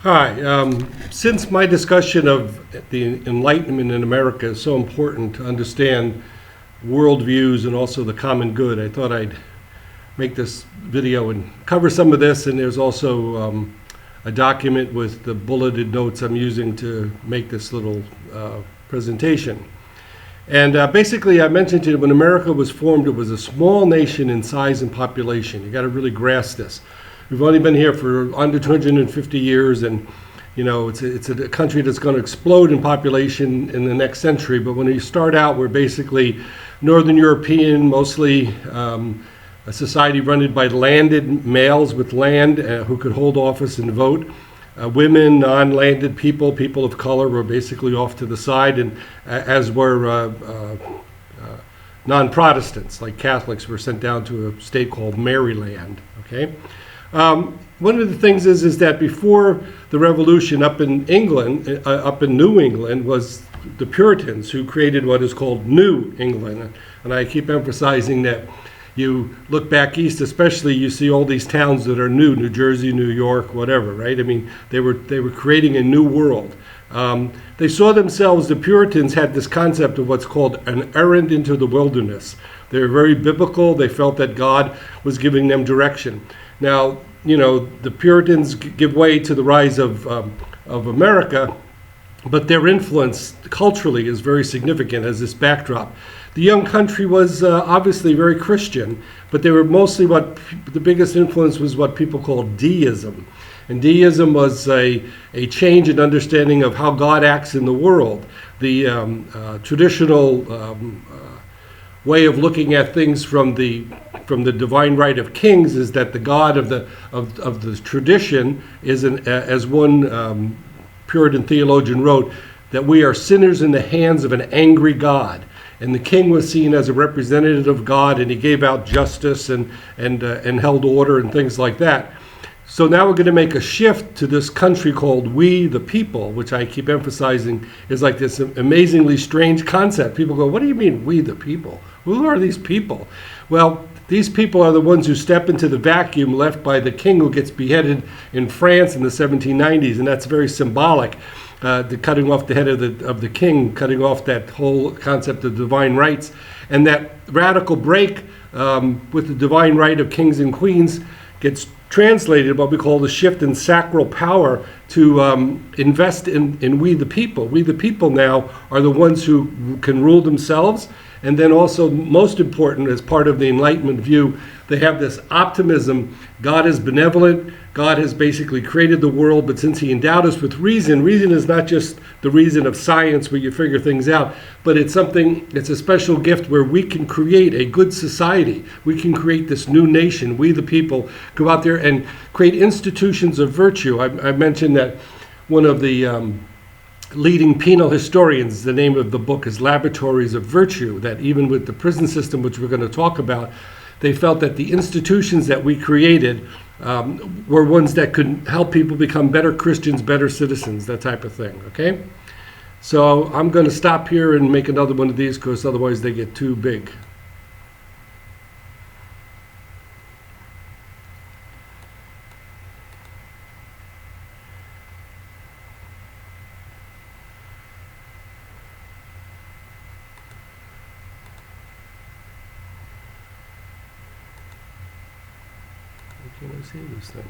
Hi. Since my discussion of the Enlightenment in America is so important to understand worldviews and also the common good, I thought I'd make this video and cover some of this. And there's also a document with the bulleted notes I'm using to make this little presentation. And basically, I mentioned to you when America was formed, it was a small nation in size and population. You got to really grasp this. We've only been here for under 250 years, and you know it's a country that's going to explode in population in the next century. But when you start out, we're basically Northern European, mostly a society run by landed males with land who could hold office and vote. Women, non-landed people, people of color were basically off to the side, and as were non-Protestants, like Catholics, were sent down to a state called Maryland. Okay. One of the things is that before the Revolution up in England, up in New England, was the Puritans who created what is called New England. And I keep emphasizing that you look back east, especially, you see all these towns that are New Jersey, New York, whatever, right? I mean, they were creating a new world. They saw themselves, the Puritans had this concept of what's called an errand into the wilderness. They were very biblical. They felt that God was giving them direction. Now, you know, the Puritans give way to the rise of America, but their influence culturally is very significant as this backdrop. The young country was obviously very Christian, but they were mostly the biggest influence was what people called deism. And deism was a change in understanding of how God acts in the world. The traditional way of looking at things from the divine right of kings is that the God of the tradition is as one Puritan theologian wrote, that we are sinners in the hands of an angry God. And the king was seen as a representative of God, and he gave out justice and held order and things like that. So now we're going to make a shift to this country called We the People, which I keep emphasizing is like this amazingly strange concept. People go, what do you mean, we the people? Who are these people? Well, these people are the ones who step into the vacuum left by the king who gets beheaded in France in the 1790s, and that's very symbolic. The cutting off the head of the king, cutting off that whole concept of divine rights, and that radical break with the divine right of kings and queens gets translated what we call the shift in sacral power to invest in we the people. We the people now are the ones who can rule themselves, and then also, most important, as part of the Enlightenment view, they have this optimism. God is benevolent. God has basically created the world, but since he endowed us with reason is not just the reason of science where you figure things out, but it's a special gift where we can create a good society. We can create this new nation. We the people go out there and create institutions of virtue. I mentioned that one of the leading penal historians, the name of the book is Laboratories of Virtue, that even with the prison system, which we're going to talk about, they felt that the institutions that we created were ones that could help people become better Christians, better citizens, that type of thing, okay? So I'm going to stop here and make another one of these because otherwise they get too big. Can I see this thing?